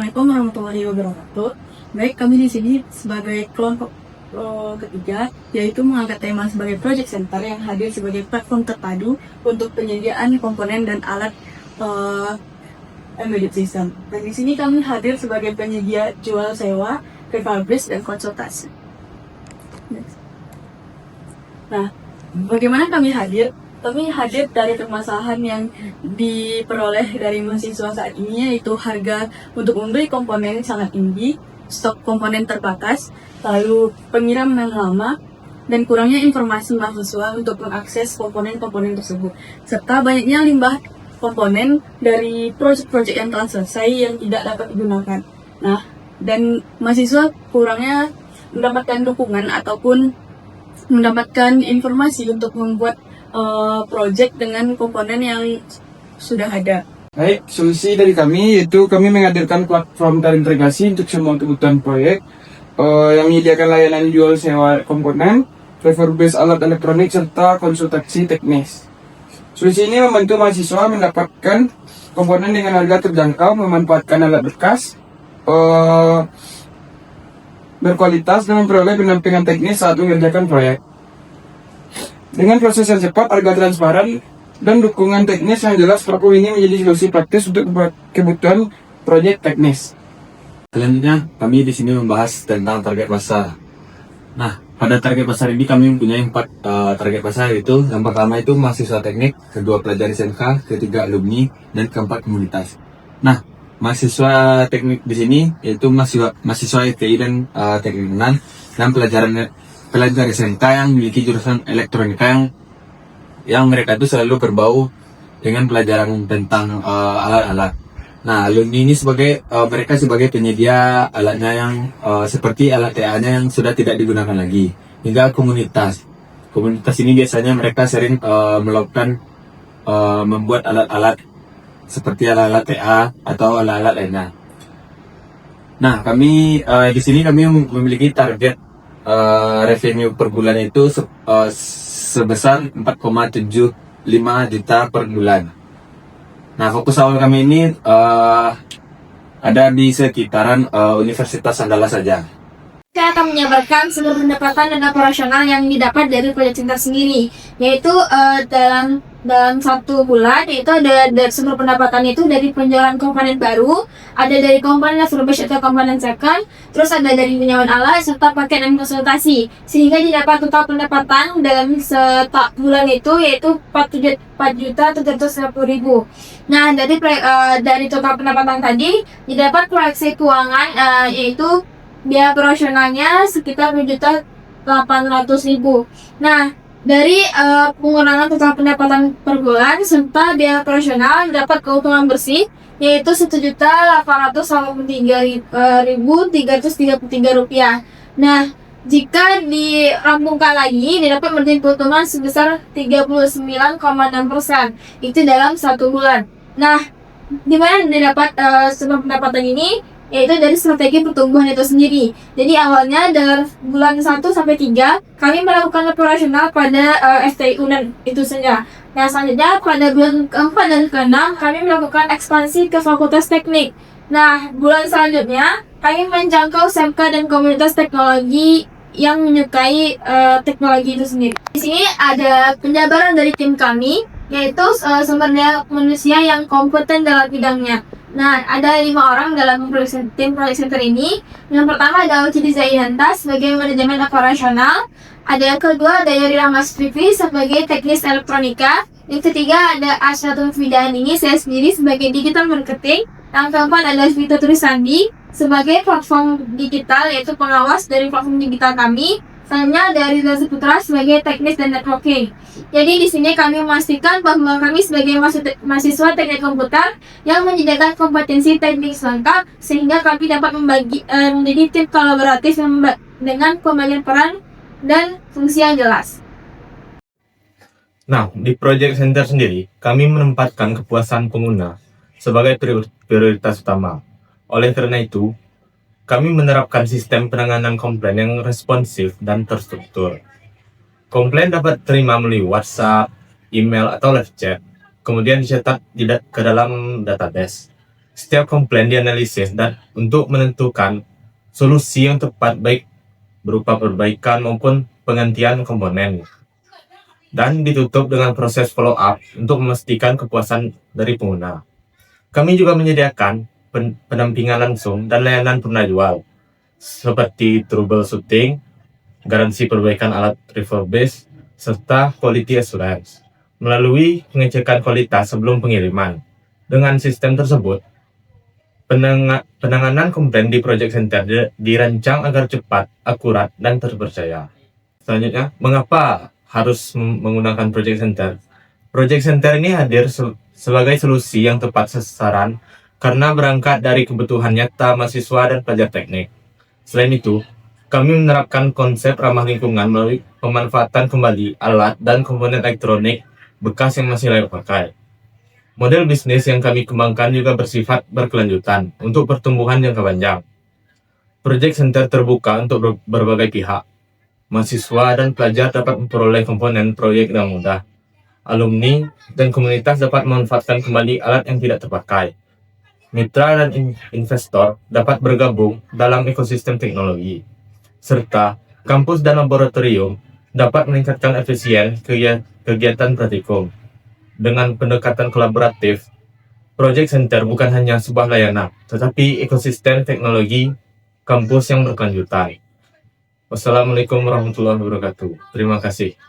Assalamualaikum warahmatullahi wabarakatuh. Baik, kami di sini sebagai kelompok ketiga, yaitu mengangkat tema sebagai Project Center yang hadir sebagai platform terpadu untuk penyediaan komponen dan alat embedded system. Dan di sini kami hadir sebagai penyedia jual sewa, refurbish, dan konsultasi. Nah, bagaimana kami hadir? Kami hadir dari permasalahan yang diperoleh dari mahasiswa saat ini, yaitu harga untuk membeli komponen sangat tinggi, stok komponen terbatas, lalu pengiriman yang lama, dan kurangnya informasi mahasiswa untuk mengakses komponen-komponen tersebut, serta banyaknya limbah komponen dari proyek-proyek yang telah selesai yang tidak dapat digunakan. Nah, dan mahasiswa kurangnya mendapatkan dukungan ataupun mendapatkan informasi untuk membuat project dengan komponen yang sudah ada. Baik, solusi dari kami yaitu kami menghadirkan platform terintegrasi untuk semua kebutuhan proyek yang menyediakan layanan jual sewa komponen, refurbish alat elektronik, serta konsultasi teknis. Solusi ini membantu mahasiswa mendapatkan komponen dengan harga terjangkau, memanfaatkan alat bekas, berkualitas, dan memperoleh pendampingan teknis saat mengerjakan proyek. Dengan proses yang cepat, harga transparan, dan dukungan teknis yang jelas, platform ini menjadi solusi praktis untuk kebutuhan proyek teknis. Selanjutnya, kami di sini membahas tentang target pasar. Nah, pada target pasar ini kami mempunyai 4 target pasar, yaitu yang pertama itu mahasiswa teknik, kedua pelajar SMK, ketiga alumni, dan keempat komunitas. Nah, mahasiswa teknik di sini yaitu mahasiswa FTI dan teknik dan pelajar SMK yang memiliki jurusan elektronika yang mereka itu selalu berbau dengan pelajaran tentang alat-alat. Nah, alumni ini mereka sebagai penyedia alatnya yang seperti alat TA-nya yang sudah tidak digunakan lagi. Hingga komunitas. Komunitas ini biasanya mereka sering melakukan membuat alat-alat seperti alat-alat TA atau alat-alat lainnya. Nah, kami di sini kami memiliki target revenue per bulan itu sebesar 4,75 juta per bulan. Nah, fokus awal kami ini ada di sekitaran Universitas Andalas saja. Saya akan menyampaikan sumber pendapatan dan operasional yang didapat dari Project Center sendiri, yaitu dalam 1 bulan itu ada dari sumber pendapatan itu dari penjualan komponen baru, ada dari komponen refurbish atau komponen second, terus ada dari penyewaan alat serta paket dan konsultasi, sehingga didapat total pendapatan dalam setiap bulan itu yaitu 4.750.000. Nah, dari total pendapatan tadi didapat proyeksi keuangan yaitu biaya operasionalnya sekitar 7.800.000. Nah, dari pengurangan total pendapatan per bulan serta biaya operasional dapat keuntungan bersih yaitu Rp1.893.333. Nah, jika dirampungkan lagi didapat menjadi keuntungan sebesar 39,6%. Itu dalam 1 bulan. Nah, di mana didapat sumber pendapatan ini? Yaitu dari strategi pertumbuhan itu sendiri. Jadi awalnya dari bulan 1 sampai 3 kami melakukan operasional pada FTI UNER itu saja. Nah, selanjutnya pada bulan ke-4 dan ke-6 kami melakukan ekspansi ke Fakultas Teknik. Nah, bulan selanjutnya kami menjangkau SMK dan komunitas teknologi yang menyukai teknologi itu sendiri. Di sini ada penjabaran dari tim kami, yaitu sumber daya manusia yang kompeten dalam bidangnya. Nah, ada 5 orang dalam tim Project Center ini. Yang pertama ada Uci Zaihantas sebagai manajemen operasional. Ada yang kedua ada Yari Rahmas Fikri sebagai teknis elektronika. Yang ketiga ada Asyatul Fidani, saya sendiri sebagai digital marketing. Yang keempat ada Vito Turisandi sebagai platform digital, yaitu pengawas dari platform digital kami. Selanjutnya dari Riza Putra sebagai teknis dan networking. Jadi di sini kami memastikan bahwa kami sebagai mahasiswa teknik komputer yang menyediakan kompetensi teknik lengkap sehingga kami dapat menjadi tim kolaboratif dengan pembagian peran dan fungsi yang jelas. Nah, di Project Center sendiri, kami menempatkan kepuasan pengguna sebagai prioritas utama. Oleh karena itu, kami menerapkan sistem penanganan komplain yang responsif dan terstruktur. Komplain dapat terima melalui WhatsApp, email, atau live chat, kemudian dicetak ke dalam database. Setiap komplain dianalisis dan untuk menentukan solusi yang tepat baik berupa perbaikan maupun penggantian komponen. Dan ditutup dengan proses follow up untuk memastikan kepuasan dari pengguna. Kami juga menyediakan pendampingan langsung dan layanan purna jual seperti troubleshooting, garansi perbaikan alat refurbish, serta quality assurance melalui pengecekan kualitas sebelum pengiriman. Dengan sistem tersebut, penanganan komplain di Project Center dirancang agar cepat, akurat, dan terpercaya. Selanjutnya, mengapa harus menggunakan Project Center? Project Center ini hadir sebagai solusi yang tepat sasaran karena berangkat dari kebutuhan nyata mahasiswa dan pelajar teknik. Selain itu, kami menerapkan konsep ramah lingkungan melalui pemanfaatan kembali alat dan komponen elektronik bekas yang masih layak pakai. Model bisnis yang kami kembangkan juga bersifat berkelanjutan untuk pertumbuhan jangka panjang. Project Center terbuka untuk berbagai pihak. Mahasiswa dan pelajar dapat memperoleh komponen proyek dengan mudah. Alumni dan komunitas dapat memanfaatkan kembali alat yang tidak terpakai. Mitra dan investor dapat bergabung dalam ekosistem teknologi. Serta kampus dan laboratorium dapat meningkatkan efisien kegiatan praktikum. Dengan pendekatan kolaboratif, Project Center bukan hanya sebuah layanan, tetapi ekosistem teknologi kampus yang berkelanjutan. Wassalamualaikum warahmatullahi wabarakatuh. Terima kasih.